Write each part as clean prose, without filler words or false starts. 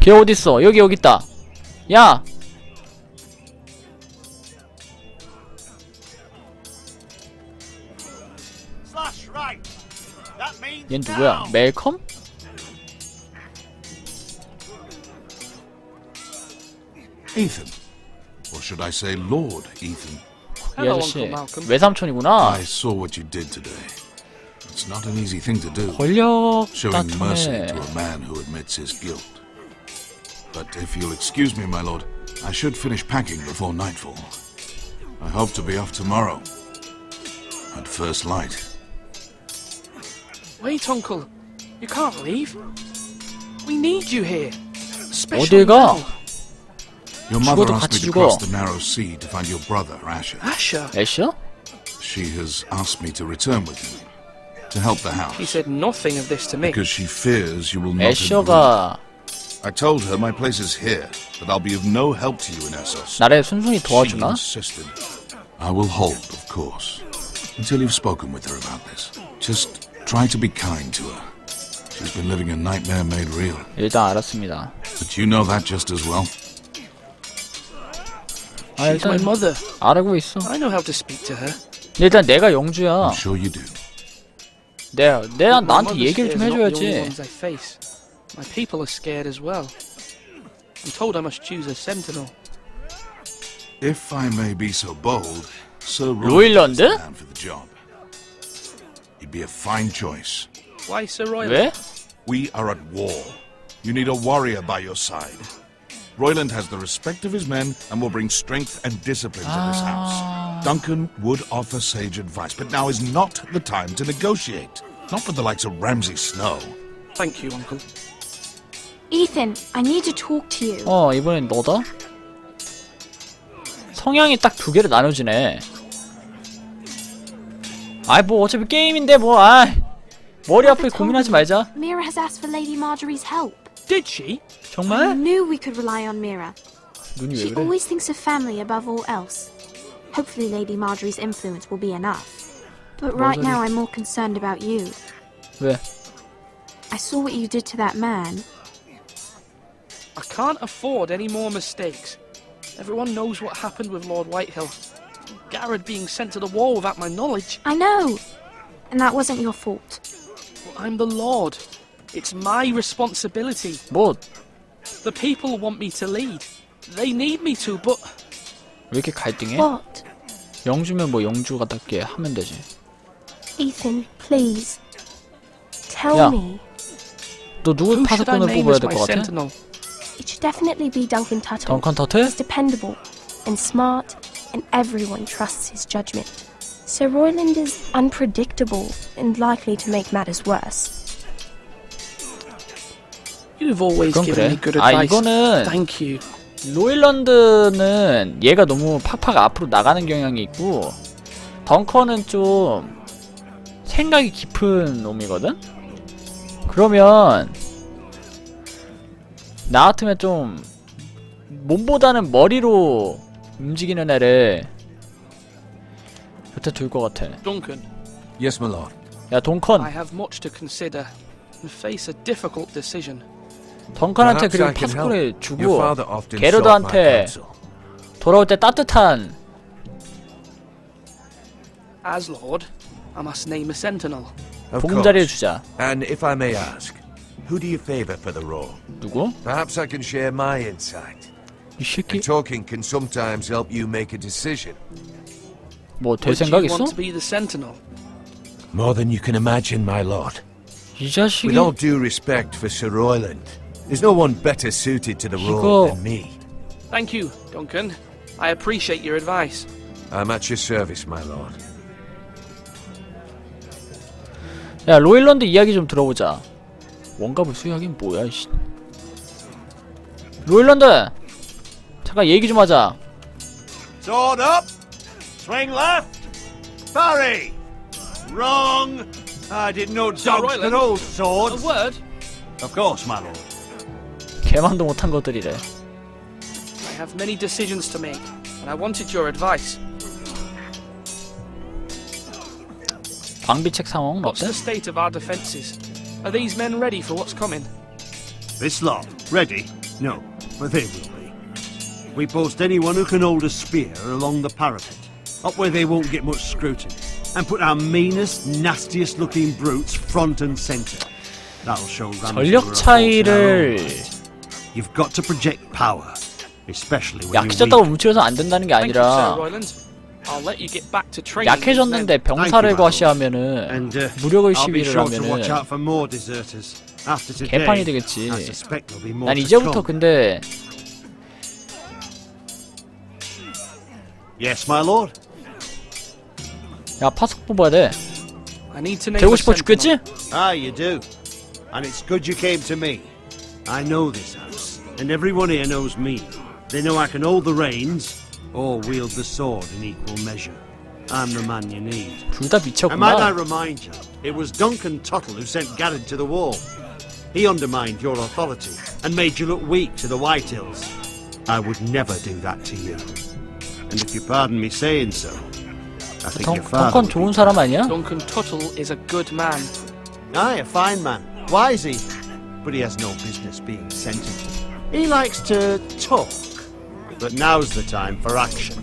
걔 어딨어? 여기 있다. 야! 얜 누구야? 멜컴? Ethan. Or should I say Lord Ethan? 이 아저씨 외삼촌이구나. I saw what you did today. It's not an easy thing to do. 권력 Showing mercy 다툼에 to a man who admits his guilt. But if you'll excuse me, my lord, I should finish packing before nightfall. I hope to be off tomorrow. At first light. Wait, Uncle. You can't leave. We need you here. Especially 어딜 가? now. Your mother 죽어도 asked 같이 me to 죽어. cross the narrow sea to find your brother, Asher. Asher. 애쉬야? She has asked me to return with you. To help the house. She said nothing of this to me. Because she fears you will not agree. 애쉬가 I told her my place is here, that I'll be of no help to you in Essos. 나를 순순히 She 도와주나? insisted. I will hold, of course, until you've spoken with her about this. Just try to be kind to her. She's been living a nightmare made real. 일단 알았습니다. But you know that just as well. 아 She's my 일단 mother. 알고 있어. I know how to speak to her. 일단 내가 영주야. I'm sure you do. 내가 My 나한테 mother's 얘기를 좀 fears are not the only 해줘야지. ones I face. My people are scared as well. I'm told I must choose a sentinel. If I may be so bold, Sir 로일런드? is the man for the job. He'd be a fine choice. Why, Sir Royal? 왜? We are at war. You need a warrior by your side. Royland has the respect of his men and will bring strength and discipline to this house. Duncan would offer sage advice, but now is not the time to negotiate. Not with the likes of Ramsay Snow. Thank you, Uncle. Ethan, I need to talk to you. 이번엔 너다? 성향이 딱 두 개로 나눠지네. 아이 뭐 어차피 게임인데 뭐 머리 아프게 고민하지 말자. Mira has asked for Lady Marjorie's help. Did she? I 정말? knew we could rely on Mira. 눈이 왜 She 그래? always thinks of family above all else. Hopefully Lady Marjorie's influence will be enough. But right now I'm more concerned about you. 왜? I saw what you did to that man. I can't afford any more mistakes. Everyone knows what happened with Lord Whitehill. Garrett being sent to the war without my knowledge. I know! And that wasn't your fault. Well, I'm the Lord. It's my responsibility. 뭐 The people want me to lead. They need me to, but 왜 이렇게 갈등해? What? 영주면 뭐 영주가답게 하면 되지. Ethan, please. Tell 야. me. 너 누구 who should I 파수꾼을 name 뽑아야 as 될 my 것 같아? sentinel? It should definitely be Duncan Tuttle. 덩컨 터틀? He's dependable and smart, and everyone trusts his judgment. Sir Royland is unpredictable and likely to make matters worse. You've always 그건 given me 그래. good 아 advice. 이거는 Thank you. 로일런드는 얘가 너무 팍팍 앞으로 나가는 경향이 있고 덩컨은 좀 생각이 깊은 놈이거든? 그러면 나 같으면 좀 몸보다는 머리로 움직이는 애를 곁에 둘 것 같아. Duncan, Yes, my lord. 야 덩컨, I have much to consider and face a difficult decision. 덩컨한테 Perhaps 그리고 I can help. 파수꾼을 Your 주고 father often sought my 게르드한테 counsel. 돌아올 때 따뜻한 As Lord, I must name a sentinel. Of 보금자리를 course. 주자. And if I may ask, who do you favor for the role? 누구? Perhaps I can share my insight. 이 새끼 Talking can sometimes help you make a decision. 뭐 될 Would 생각 you 있어? want to be the sentinel? More than you can imagine, my lord. 이 자식이 With all due respect for Sir Royland, there's no one better suited to the 이거- role than me. Thank you, Duncan. I appreciate your advice. I'm at your service, my lord. 야 로일런드 이야기 좀 들어보자. 원갑을 수여하긴 뭐야 이씨. 로일런드 잠깐 얘기 좀 하자. Sword up! Swing left! Parry! Wrong! I didn't know dogs Royland. could hold A swords. word? Of course, my lord. 개만도 못한 것들이래. I have many decisions to make, and I wanted your advice. 광비책 상황은 What's 어때? the state of our defences? Are these men ready for what's coming? This lot, ready? No, but they will be. We post anyone who can hold a spear along the parapet, up where they won't get much scrutiny, and put our meanest, nastiest looking brutes front and centre. That'll show Ramsay we're a 전력 force in our own 차이를 right. You've got to project power, especially when you're 약해졌다고 weak. 움츠려서 안 된다는 게 Thank you, Sir 아니라 Royland. I'll let you get back to training. 약해졌는데 병사를 과시하면은 And 무력의 I'll be 시위를 sure to watch 하면은 out for more deserters. After today, 개판이 되겠지. I suspect there'll be more 난 to 이제부터 come. 근데 Yes, my lord. 야 파석 뽑아야 돼. I need to name 되고 a 싶어 sentinel. 죽겠지? Ah, you do. And it's good you came to me. I know this house, and everyone here knows me. They know I can hold the reins or wield the sword in equal measure. I'm the man you need. 둘 다 And might I 미쳤구나. remind you, it was Duncan Tuttle who sent Garrett to the wall. He undermined your authority and made you look weak to the Whitehills. I would never do that to you. And if you pardon me saying so, I think your father 덩컨 would 좋은 be 사람 아니야? Duncan Tuttle is a good man. Aye, a fine man. Wise he. But he has no business being sentenced. He likes to talk. But now's the time for action.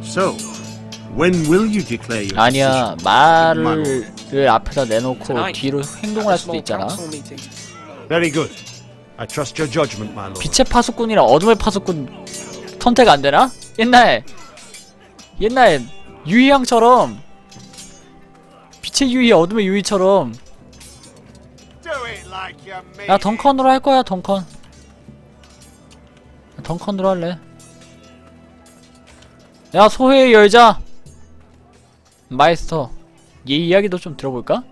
So, when will you declare your 아니야 decision? 말을 앞에다 내놓고 Tonight, 뒤로 at a 행동을 할 수도 small 있잖아. council meeting. Very good. I trust your judgment, my lord. 빛의 파수꾼이랑 어둠의 파수꾼 선택 안 되나? 옛날 유희양처럼 빛의 유희 어둠의 유희처럼 Do it like you mean 야 덩컨으로 할 거야 덩컨. 덩컨으로 할래. 야 소회의 열자. 마이스터 얘 이야기도 좀 들어볼까?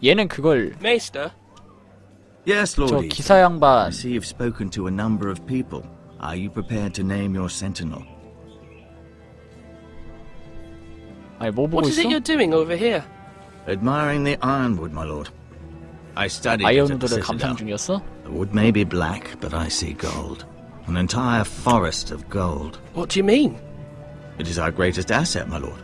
얘는 그걸 Maester, Yes, 저 Lord. 기사 I 양반 see you've spoken to a number of people. Are you prepared to name your sentinel? 아니 뭐 보고 what is 있어? it you're doing over here? Admiring the ironwood, my lord. I studied it at the 아이언우드를 감상 citadel. 중이었어? The wood may be black, but I see gold. An entire forest of gold. What do you mean? It is our greatest asset, my lord.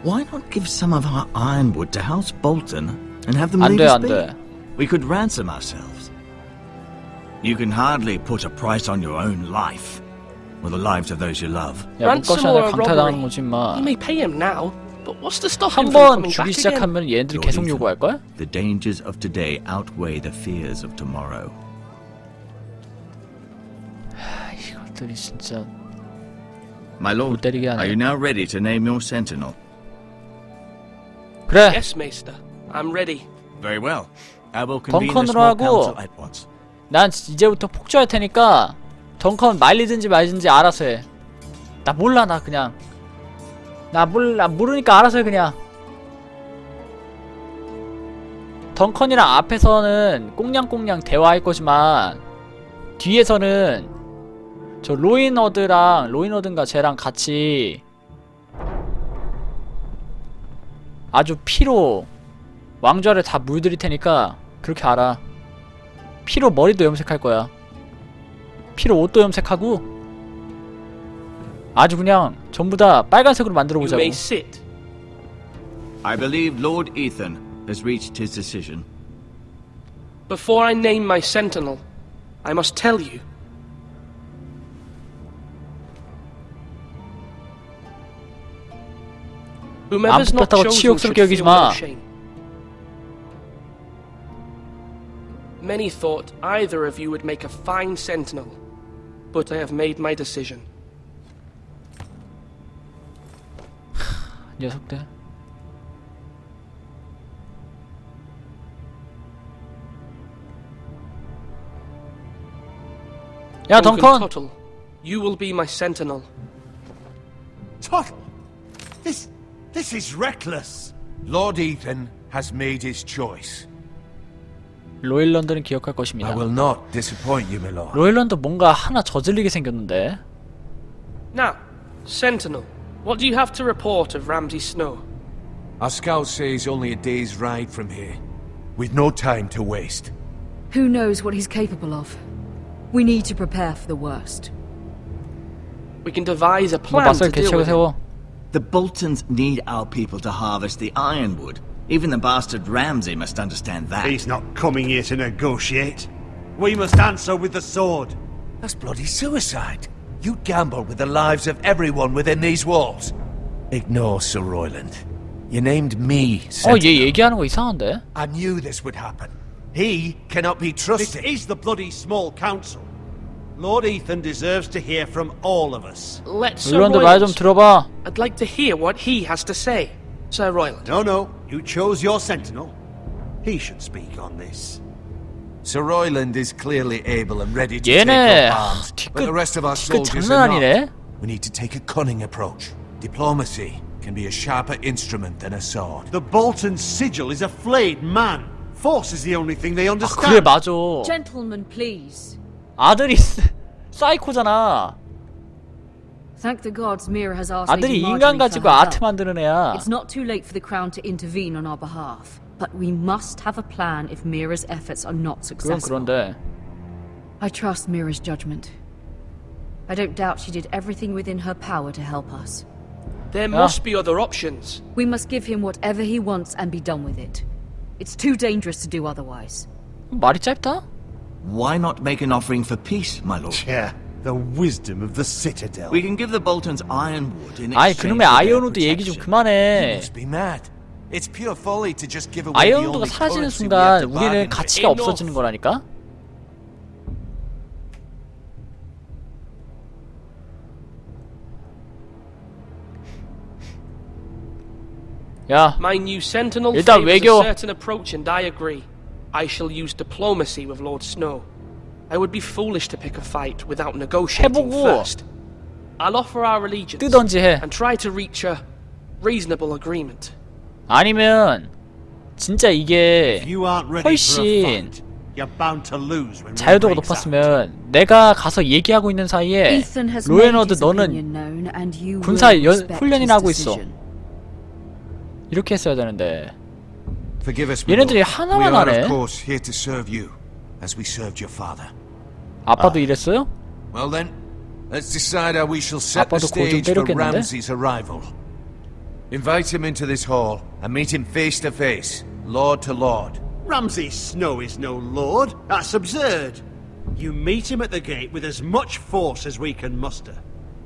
Why not give some of our ironwood to House Bolton and have them 안 leave 돼, us 안 be? 돼. We could ransom ourselves. You can hardly put a price on your own life, or the lives of those you love. 야 Ransom 문과시안에 or a 강탈당하는 robbery? 거지 마. You may pay him now, but what's to stop him 한 from 번 coming 주기 back again? 시작하면 얘네들이 계속 Lord 요구할 거야? The dangers of today outweigh the fears of tomorrow. 이것들이 진짜 My lord, 때리게 하네. are you now ready to name your sentinel? 그래. Yes, Maester. I'm ready. Very well. I will convene a 덩컨으로 small 하고 council at once. 난 이제부터 폭주할 테니까 덩컨 말리든지 말든지 알아서 해. 나 몰라 나 그냥 나 모르니까 알아서 해 그냥. 덩컨이랑 앞에서는 꽁냥꽁냥 대화할 거지만 뒤에서는 저 로인어드인가 쟤랑 같이 아주 피로 왕좌를 다 물들일 테니까 그렇게 알아. 피로 머리도 염색할 거야. 피로 옷도 염색하고 아주 그냥 전부 다 빨간색으로 만들어 You 보자고. may sit. I believe Lord Ethan has reached his decision. Before I name my sentinel, I must tell you. Whomever's not 뽑혔다고 chosen should 치욕스럽게 여기지 feel no 마. shame. Many thought either of you would make a fine sentinel, but I have made my decision. 녀석들. 야 Duncan 덩컨. Tuttle, you will be my sentinel. Tuttle! This is reckless. Lord Ethan has made his choice. 로일런드는 기억할 것입니다. I will not disappoint you, my lord. 로일런드 뭔가 하나 저질리게 생겼는데. Now, sentinel, what do you have to report of Ramsay Snow? Our scouts say he's only a day's ride from here, with no time to waste. Who knows what he's capable of? We need to prepare for the worst. We can devise a 너 plan 맞설 to deal 계책을 with him. 세워. The Boltons need our people to harvest the ironwood. Even the bastard Ramsay must understand that. He's not coming here to negotiate. We must answer with the sword. That's bloody suicide. You'd gamble with the lives of everyone within these walls. Ignore Sir Royland. You named me Sentinel. 얘 얘기하는 거 이상한데? I knew this would happen. He cannot be This trusted. is the bloody small council. Lord Ethan deserves to hear from all of us. Let Sir 롤런드 말 좀 Royland. 들어봐. I'd like to hear what he has to say, Sir Royland. No, you chose your sentinel. He should speak on this. Sir Royland is clearly able and ready to take 얘네 up arms, but the rest of our 뒤끝 soldiers 장난 are not. 아니네. We need to take a cunning approach. Diplomacy can be a sharper instrument than a sword. The Bolton sigil is a flayed man. Force is the only thing they 그래 understand. 맞아. Gentlemen, please. 아들이 사이코잖아. Thank the gods Mira has asked 아들이 Lady 인간 Marjorie 가지고 for her 아트 help. 만드는 애야. It's not too late for the crown to intervene on our behalf, but we must have a plan if Mira's efforts are not 그건 successful. 그런데. I trust Mira's judgment. I don't doubt she did everything within her power to help us. There must be other options. We must give him whatever he wants and be done with it. It's too dangerous to do otherwise. 말이 짧다? Why not make an offering for peace, my lord? Yeah, the wisdom of the Citadel. We can give the Boltons ironwood in 아이 exchange 그놈의 for their 아이언우드 얘기 좀 protection. You 그만해. must be mad. It's pure folly to just give away the 아이언우드가 only 사라지는 currency we have 순간 to 우리는 bargain with. 가치가 Enough. 없어지는 거라니까? 야, My new sentinel 일단 favors 외교. a certain approach, and I agree. I shall use diplomacy with Lord Snow. I would be foolish to pick a fight without negotiating 해보고. first. I'll offer our allegiance 뜨던지 해. and try to reach a reasonable agreement. 아니면 진짜 이게 If you aren't ready for a 훨씬 fight, you're bound to lose when war 자유도가 breaks out. 높았으면 내가 가서 얘기하고 있는 사이에 Ethan has made 로엔워드 his 너는 opinion known, and you 군사 will respect 훈련이나 his 하고 있어. decision. 이렇게 했어야 되는데 Forgive us, my 얘네들이 lord. 하나만 We are 하네. of course here to serve you, as we served your father. 아빠도 이랬어요? Well then, let's decide how we shall set the 아빠도 고 좀 stage for 때렸겠는데? Ramsay's arrival. Invite him into this hall and meet him face to face, lord to lord. Ramsay Snow is no lord. That's absurd. You meet him at the gate with as much force as we can muster.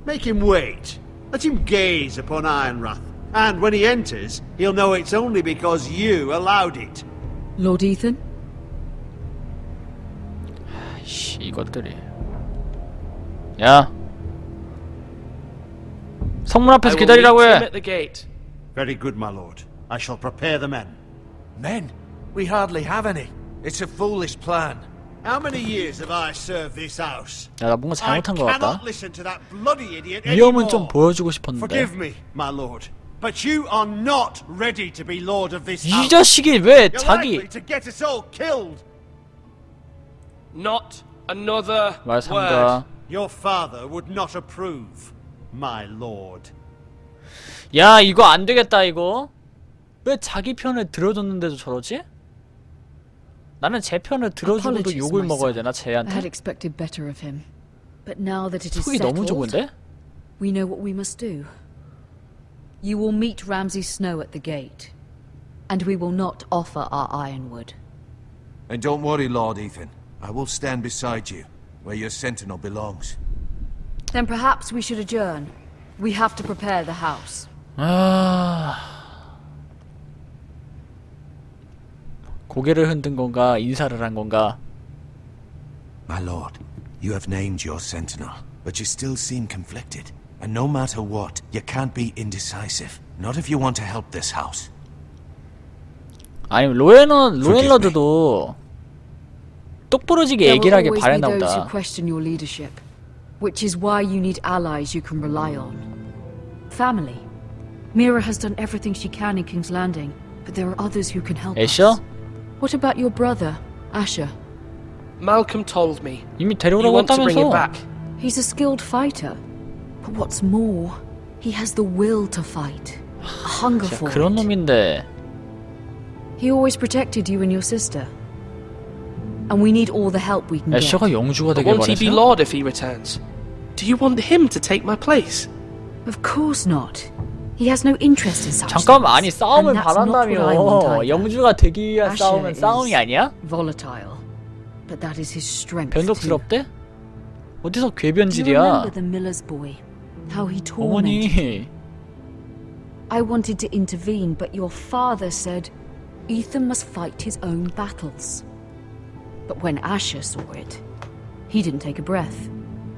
Make him wait. Let him gaze upon Ironwrath. And when he enters, he'll know it's only because you allowed it. Lord Ethan? 씨, 이것들이. 야, 성문 I 앞에서 will 기다리라고 meet him 해. at the gate. Very good, my lord. I shall prepare the men. Men? We hardly have any. It's a foolish plan. How many years have I served this house? 야, 나 뭔가 I 잘못한 것 cannot 같다. listen to that bloody idiot 위험은 anymore. 좀 보여주고 싶었는데. Forgive me, my lord, but you are not ready to be lord of this 이 house. 자식이 왜 You're 자기 likely to get us all killed. Not another 말 word. 삼가. Your father would not approve, my lord. 야, 이거 안 되겠다 이거. 왜 자기 편을 들어줬는데도 저러지? 나는 제 편을 들어주고도 Apologies, 욕을 my 먹어야 son. 되나 I had 쟤한테? expected better of him. But now that it is 속이 너무 settled, 좁은데? we know what we must do. You will meet Ramsay Snow at the gate, and we will not offer our ironwood. And don't worry, Lord Ethan. I will stand beside you, where your sentinel belongs. Then perhaps we should adjourn. We have to prepare the house. 아... 고개를 흔든 건가 인사를 한 건가? My lord, you have named your sentinel, but you still seem conflicted. And no matter what, you can't be indecisive. Not if you want to help this house. 아니 로엔러드도 똑부러지게 There 얘기를 will 하길 always be 바랬나 those who 보다. question your leadership, which is why you need allies you can rely on. Family. Mira has done everything she can in King's Landing, but there are others who can help 애셔? us. What about your brother, Asher? Malcolm told me. 이미 You 데려오라고 want to bring him 했다면서? back. He's a skilled fighter, but what's more, he has the will to fight, a hunger 진짜 for 그런 it. 놈인데. He always protected you and your sister, and we need all the help we can get. 애셔가 영주가 But 되길 won't he be 바랬어요? lord if he returns? Do you want him to take my place? Of course not. He has no interest in such 잠깐만, 아니 things, 싸움을 and that's not what I want 바란다며. either. 영주가 되기 위한 Asher 싸움은 is 싸움이 아니야? volatile, but that is his strength too. 변덕스럽대? 어디서 Do you remember 궤변질이야? the miller's boy? How he tormented 어머니. I wanted to intervene, but your father said Ethan must fight his own battles. But when Asher saw it, he didn't take a breath.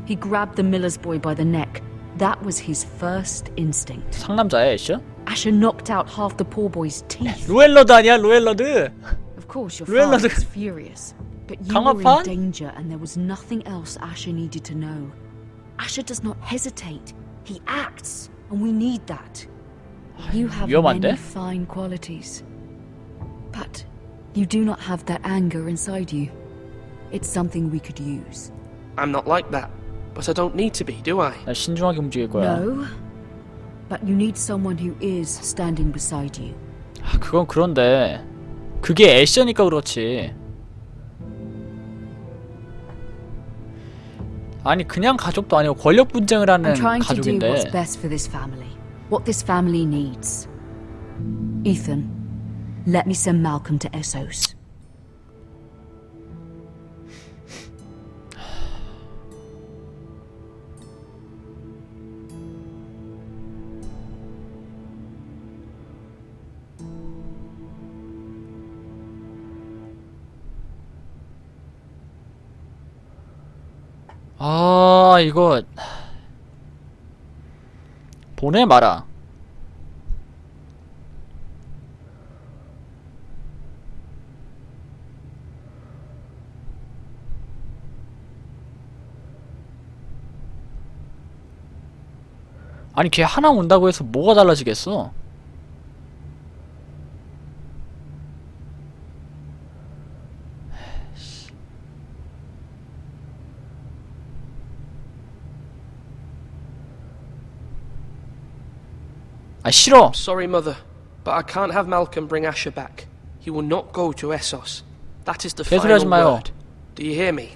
He grabbed the miller's boy by the neck. That was his first instinct. 상남자야, 애쉬? Asher knocked out half the poor boy's teeth. 루엘러드 아니야, 루엘러드? Of course, your Ruella father the- was furious. But you were in 강화판? danger, and there was nothing else Asher needed to know. Asher does not hesitate. He acts, and we need that. You have 위험한데? many fine qualities. But you do not have that anger inside you. It's something we could use. I'm not like that, but I don't need to be, do I? 나 신중하게 움직일 거야. No. But you need someone who is standing beside you. 아, 그건 그런데 그게 애쉬니까 그렇지. 아니 그냥 가족도 아니고 권력 분쟁을 하는 I'm trying to do 가족인데. what's best for this family. What this family needs. Ethan, let me send Malcolm to Essos. 아 이거 보내 마라. 아니 걔 하나 온다고 해서 뭐가 달라지겠어? 아 싫어. Sorry, Mother, but I can't have Malcolm bring Asher back. He will not go to Essos. That is the 개소리 하지 final 마요. word. Do you hear me?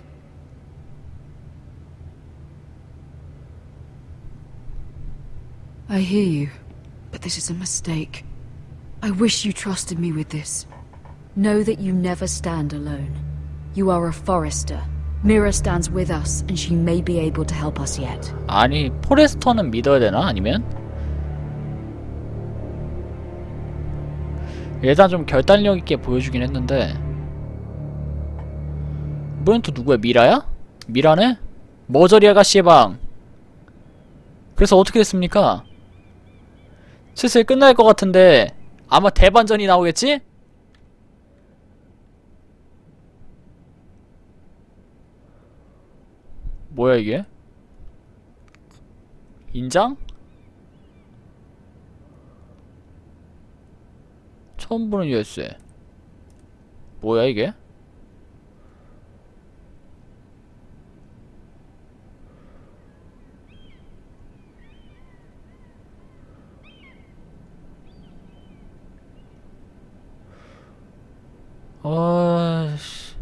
I hear you, but this is a mistake. I wish you trusted me with this. Know that you never stand alone. You are a forester. Mira stands with us, and she may be able to help us yet. 아니 포레스터는 믿어야 되나 아니면? 일단 좀 결단력 있게 보여주긴 했는데. 이번엔 또 누구야? 미라야? 미라네? 머저리 아가씨의 방. 그래서 어떻게 됐습니까? 슬슬 끝날 것 같은데 아마 대반전이 나오겠지? 뭐야 이게? 인장? 처음 보는 열쇠. 뭐야 이게? 아씨.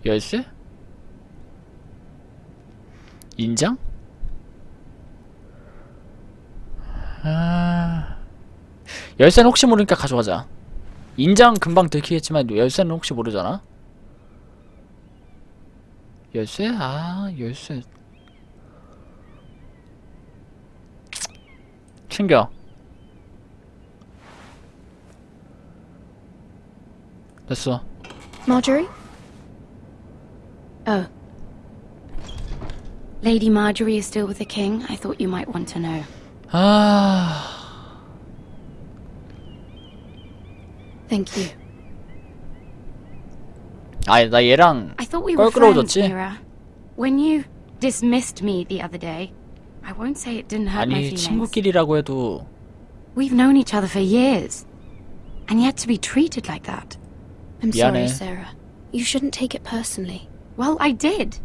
열쇠? 인장? 아... 열쇠는 혹시 모르니까 가져가자. 인장 금방 들키겠지만 열쇠는 혹시 모르잖아. 열쇠? 아 열쇠 챙겨. 됐어. Marjorie? Oh. Lady Marjorie is still with the king. I thought you might want to know. 아... Thank you. 아, 나 얘랑 I thought we were friends, 껄끄러워졌지? Mira. When you dismissed me the other day, I won't say it didn't hurt my 아니 feelings. 친구끼리라고 해도 We've known each other for years, and yet to be treated like that. I'm 미안해. sorry, Sarah. You shouldn't take it personally. Well, I did.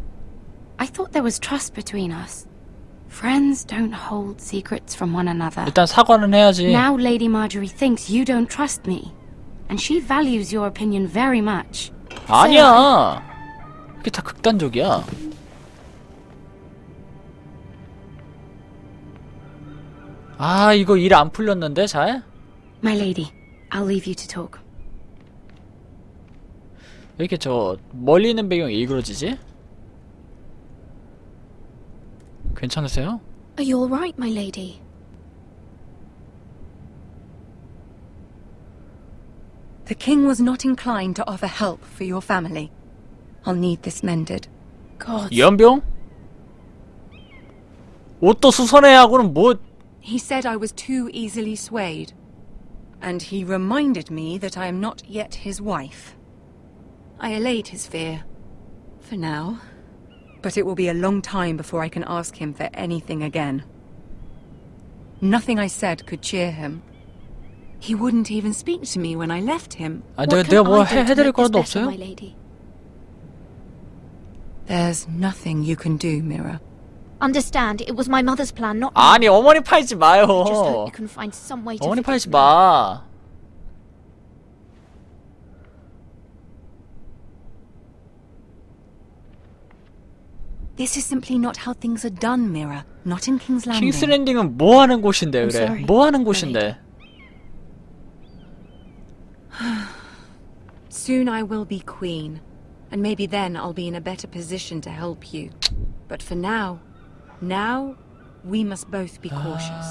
I thought there was trust between us. Friends don't hold secrets from one another. 일단 사과는 해야지. Now Lady Marjorie thinks you don't trust me, and she values your opinion very much. 아니야. 이게 다 극단적이야. 아, 이거 일 안 풀렸는데 잘? My lady, I'll leave you to talk. 왜 이렇게 저 멀리 있는 배경이 일그러지지? 괜찮으세요? Are you all right, my lady? The king was not inclined to offer help for your family. I'll need this mended. God. 연병? 옷도 수선해야 하고는 뭐? He said I was too easily swayed. And he reminded me that I am not yet his wife. I allayed his fear. For now. But it will be a long time before I can ask him for anything again. Nothing I said could cheer him. He wouldn't even speak to me when I left him. 아, What 내가 can 뭐 I do to 해드릴 make this 거라도 better, 없어요? my lady? There's nothing you can do, Mira. Understand, it was my mother's plan, not 아니, 어머니 팔지 마요. I just hope you can find some way to 어머니 팔지 forgive me. 마. This is simply not how things are done, Mira. Not in King's Landing. 킹스 랜딩은 뭐 하는 곳인데 I'm 그래? sorry. 뭐 하는 곳인데? Soon I will be queen, and maybe then I'll be in a better position to help you. But for now, we must both be cautious.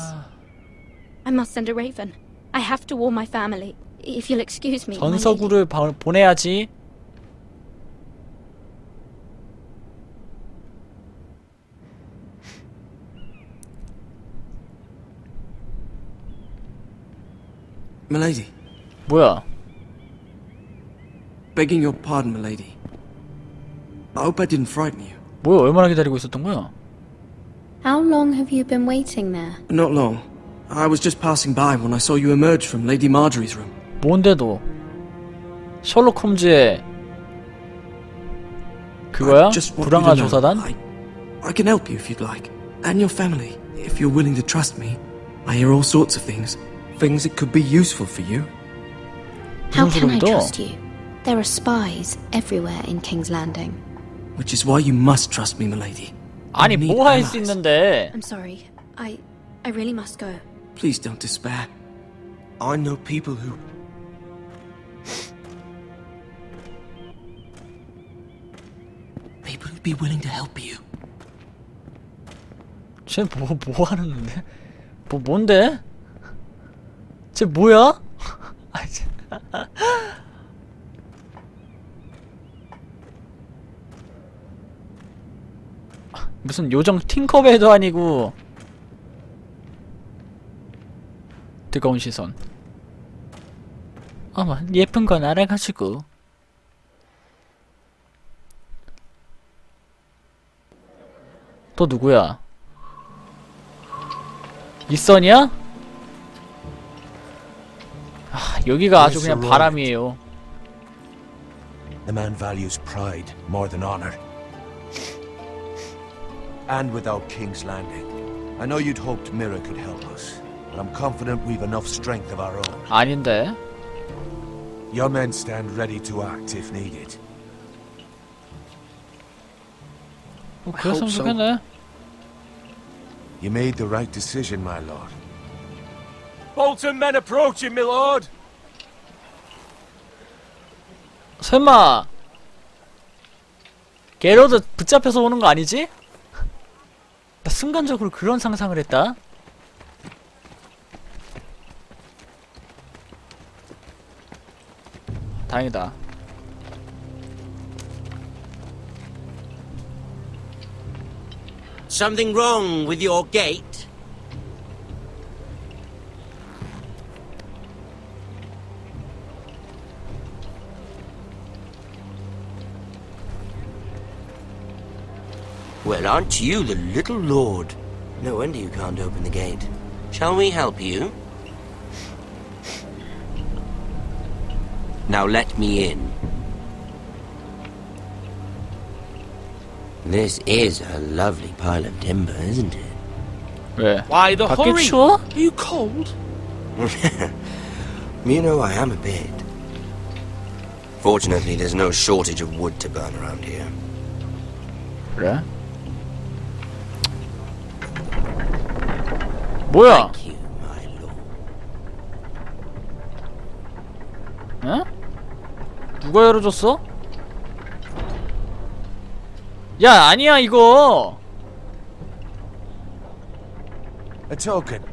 I must send a raven. I have to warn my family. If you'll excuse me, my lady. 전서구를 보내야지. Milady, 뭐야? begging your pardon, milady. I hope I didn't frighten you. 뭐야? 얼마나 기다리고 있었던 거야? How long have you been waiting there? Not long. I was just passing by when I saw you emerge from Lady Marjorie's room. 뭔데도? 셜록 홈즈의 그거야? I just want 불황아 you to know, 조사단? I can help you if you'd like. And your family, if you're willing to trust me. I hear all sorts of things. Things that could be useful for you. How 무슨 can I 소름돋아? trust you? There are spies everywhere in King's Landing. Which is why you must trust me, milady. 아니 You need 뭐 할 수 allies. 있는데? I'm sorry. I really must go. Please don't despair. I know people who... People who'd be willing to help you. 쟤 뭐 하는데? 뭔데? 쟤 뭐야? 아, 무슨 요정 팅커벨도 아니고 뜨거운 시선. 어머 예쁜 건 알아가지고. 또 누구야? 이선이야? 아, 여기가 아주 그냥 바람이에요. The man values pride more than honor. And without King's Landing, I know you'd hoped Mira could help us, but I'm confident we've enough strength of our own. 아닌데. Your men stand ready to act if needed. 그랬으면 좋겠네. You made the right decision, my lord. Bolton men approaching, my lord. 설마 게러드 붙잡혀서 오는 거 아니지? 나 순간적으로 그런 상상을 했다. 다행이다. Something wrong with your gate? Well, aren't you the little lord? No wonder you can't open the gate. Shall we help you? Now let me in. This is a lovely pile of timber, isn't it? 왜? Why the 밖에 hurry? 추워? Are you cold? You know I am a bit. Fortunately, there's no shortage of wood to burn around here. 그래? 뭐야? Thank you, my lord. 응? 누가 열어줬어? 야, 아니야 이거. A token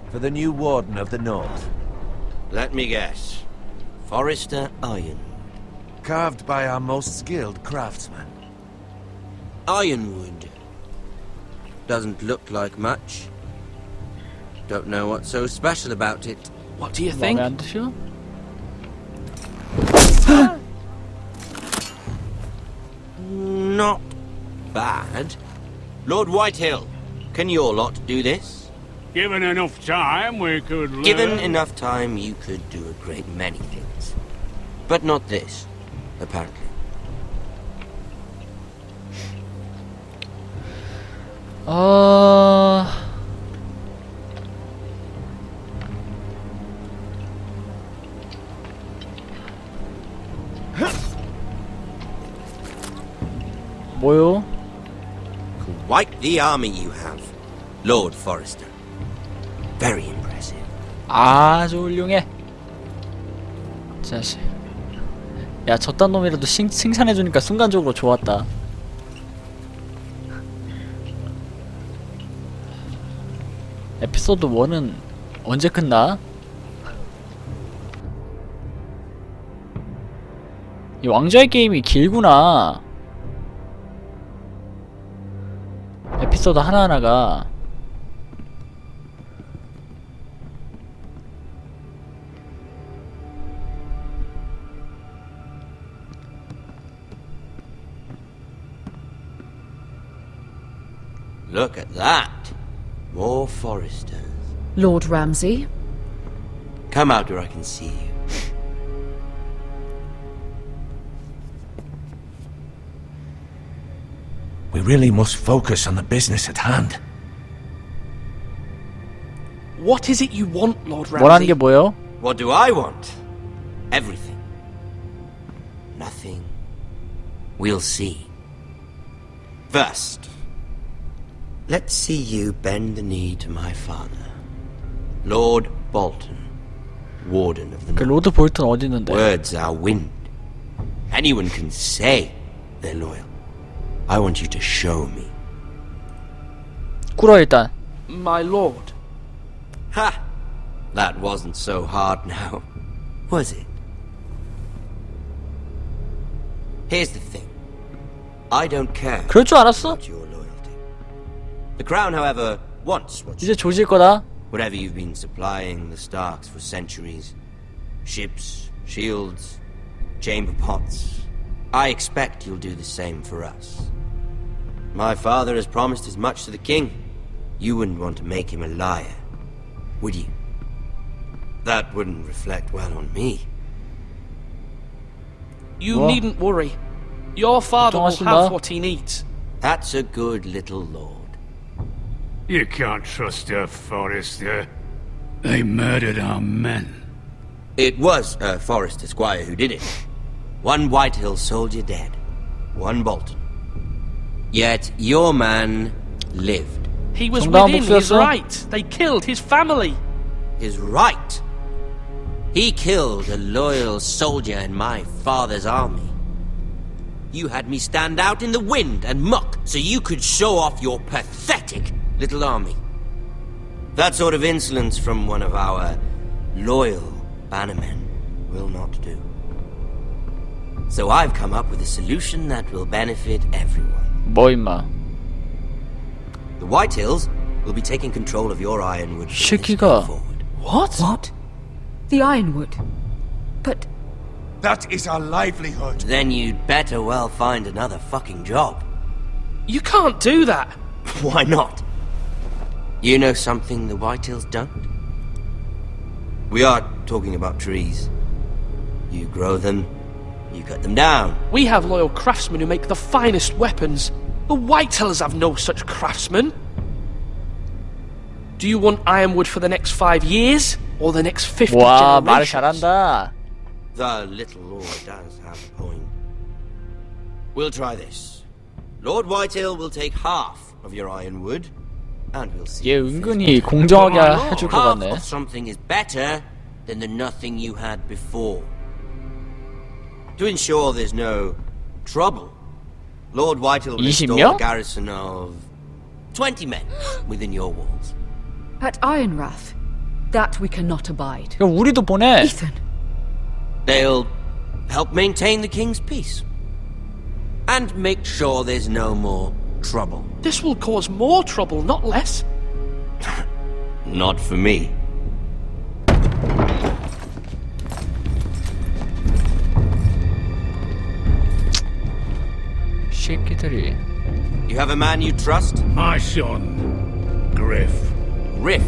for the new warden of the north. Let me guess. Forrester Iron. Carved by our most skilled craftsman. Ironwood. Doesn't look like much. Don't know what's so special about it. What do you think? 마음에 안 드셔? Not bad. Lord Whitehill, can your lot do this? Given enough time, we could learn. Given enough time, you could do a great many things. But not this, apparently. 뭐요? Quite the army you have, Lord Forrester. Very impressive. 아주 훌륭해. 자식. 야, 저딴 놈이라도 칭찬해주니까 순간적으로 좋았다. 에피소드 1은 언제 끝나? 이 왕좌의 게임이 길구나. 에피소드 하나하나가. Look at that. More Forresters. Lord Ramsay? Come out where I can see you. We really must focus on the business at hand. What is it you want, Lord 뭐라는 Ramsay? 게 뭐예요? What do I want? Everything. Nothing. We'll see. First, let's see you bend the knee to my father, Lord Bolton, Warden of the 그 North. 로드 볼튼 어디 있는데? Words are wind. Anyone can say they're loyal. I want you to show me. 꿇어 일단. My lord. Ha! That wasn't so hard now, was it? Here's the thing. I don't care 그럴 줄 알았어? about your loyalty. The Crown, however, wants what you 이제 조질 거다. whatever you've been supplying the Starks for centuries. Ships, shields, chamber pots. I expect you'll do the same for us. My father has promised as much to the king. You wouldn't want to make him a liar, would you? That wouldn't reflect well on me. You What? needn't worry. Your father will 걱정하지 마. have what he needs. That's a good little lord. You can't trust her, Forrester. They murdered our men. It was a Forrester squire who did it. One Whitehill soldier dead. One Bolton. Yet your man lived. He was 정당한 within his 복수였어? right. They killed his family. His right. He killed a loyal soldier in my father's army. You had me stand out in the wind and muck so you could show off your pathetic little army. That sort of insolence from one of our loyal bannermen will not do. So I've come up with a solution that will benefit everyone. 뭐 임마. The Whitehills will be taking control of your ironwood from this 새끼가. day forward. What? What? The Ironwood? But That is our livelihood. Then you'd better well find another fucking job. You can't do that. Why not? You know something the Whitehills don't? We are talking about trees. You grow them, you cut them down. We have loyal craftsmen who make the finest weapons. The Whitehills have no such craftsmen. Do you want ironwood for the next 5 years? Or the next 50 와, 말을 generations? 잘한다. The little lord does have a point. We'll try this. Lord Whitehill will take half of your ironwood, and we'll see. 얘 은근히 공정하게 해줄 것 Half 같네. of something is better than the nothing you had before. To ensure there's no trouble, Lord Whitehill will 20 install 명? a garrison of 20 men within your walls. At Ironrath, that we cannot abide. 그럼 우리도 보내. Ethan, They'll help maintain the king's peace. And make sure there's no more trouble. This will cause more trouble, not less. Not for me. 새끼들이. You have a man you trust? My son, Griff. Riff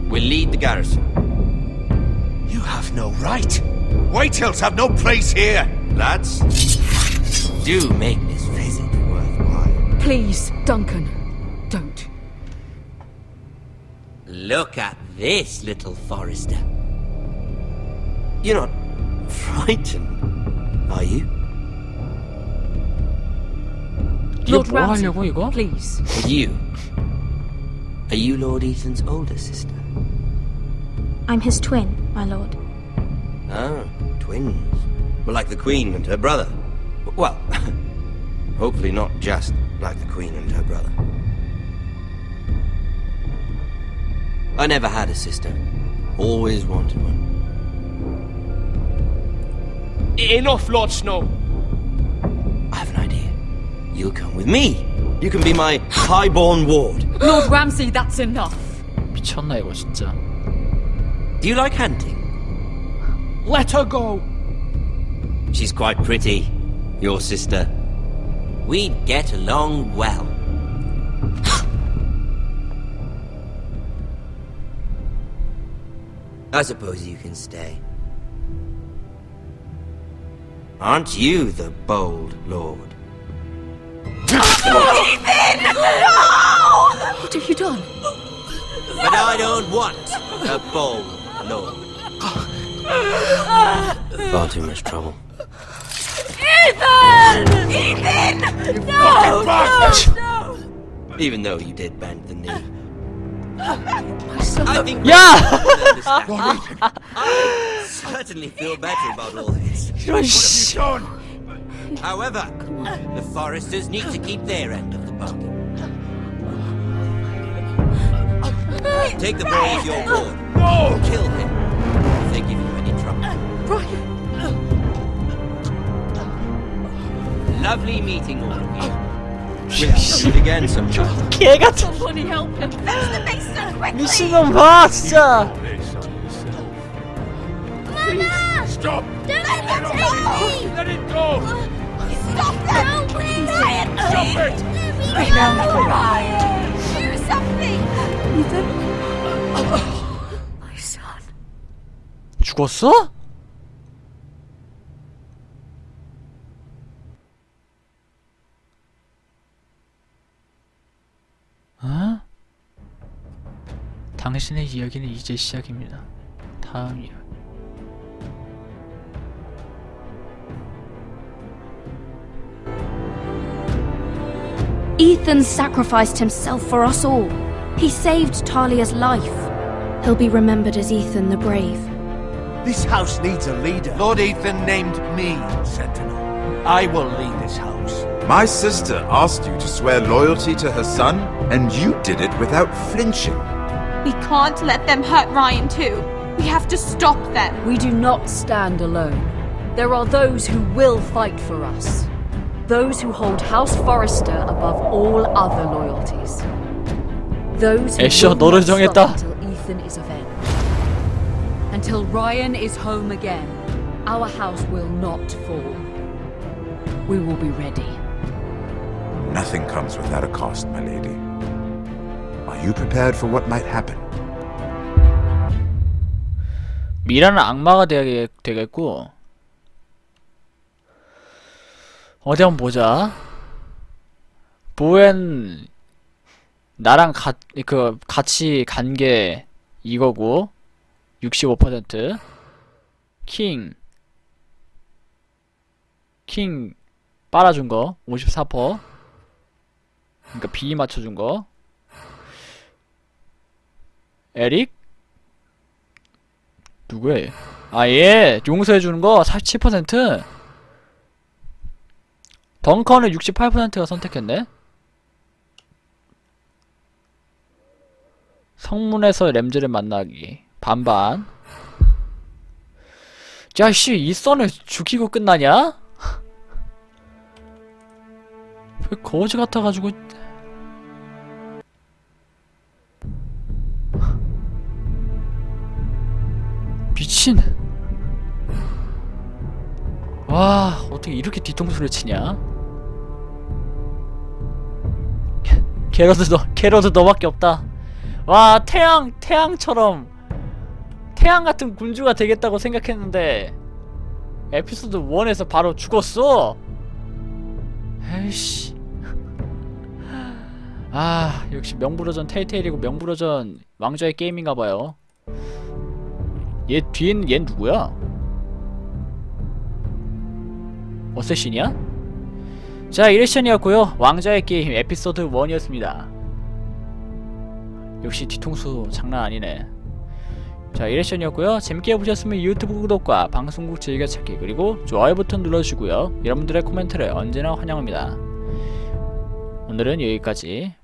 will lead the garrison. You have no right. Whitehills have no place here. Lads, do make this visit worthwhile. please, Duncan, don't. Look at this, little Forester. You're not frightened, are you? 이게 Lord 뭐 Ramsay, 하려고 이거? please. Are you Lord Ethan's older sister? I'm his twin, my lord. Ah, twins. Well, like the Queen and her brother. Well, hopefully not just like the Queen and her brother. I never had a sister. Always wanted one. Enough, Lord Snow. I have an idea. You'll come with me. You can be my highborn ward. Lord Ramsay, that's enough. 미쳤나 이거 진짜. Do you like hunting? Let her go. She's quite pretty, your sister. We'd get along well. I suppose you can stay. Aren't you the bold lord? What have you done? But I don't want a bold lord. Far too much trouble. Ethan! Ethan! No! No! Even though you did bend the knee. My son. I think 야! I certainly feel better about all this. 이런 씨. However, the Foresters need to keep their end of the bargain. Take the boy as your ward. No! Kill him if they give you any trouble. Brian. Lovely meeting all of you. We'll meet again sometime. 개 같은 Somebody help him. Fetch the basin quickly! 미친놈 봐 진짜. Mama! Stop! Don't let them take me! Let it go! Stop them! No, please! Ryan, Stop it! Leave me alone, Ryan! Do something! My son. 죽었어? 어? 당신의 이야기는 이제 시작입니다. 다음 이야기. Ethan sacrificed himself for us all. He saved Talia's life. He'll be remembered as Ethan the Brave. This house needs a leader. Lord Ethan named me Sentinel. I will lead this house. My sister asked you to swear loyalty to her son, and you did it without flinching. We can't let them hurt Ryan too. We have to stop them. We do not stand alone. There are those who will fight for us. Those who hold House Forrester above all other loyalties. Those who 애쉬야, will 너를 not stop 정했다. until Ethan is avenged. Until Ryan is home again, our house will not fall. We will be ready. Nothing comes without a cost, my lady. Are you prepared for what might happen? 미라는 악마가 되겠고. 어디 한번 보자. 보엔 나랑 같이 간 게 이거고 65%. 킹 킹 빨아준 거 54%. 그러니까 B 맞춰준 거. 에릭? 누구야? 아, 얘 용서해주는 거 47%. 덩컨을 68%가 선택했네. 성문에서 램즈를 만나기 반반. 야씨, 이 썬을 죽이고 끝나냐? 왜 거지 같아가지고. 미친. 와, 어떻게 이렇게 뒤통수를 치냐? 게러드 너밖에 없다. 와, 태양처럼 태양 같은 군주가 되겠다고 생각했는데 에피소드 1에서 바로 죽었어. 에이씨. 아, 역시 명불허전 텔테일이고 명불허전 왕좌의 게임인가봐요. 얘 뒤에는 얜 누구야? 어쌔신이야? 자, 이래션이었고요. 왕좌의 게임 에피소드 1이었습니다. 역시 뒤통수 장난 아니네. 자, 이래션이었고요. 재밌게 보셨으면 유튜브 구독과 방송국 즐겨찾기 그리고 좋아요 버튼 눌러주시고요. 여러분들의 코멘트를 언제나 환영합니다. 오늘은 여기까지.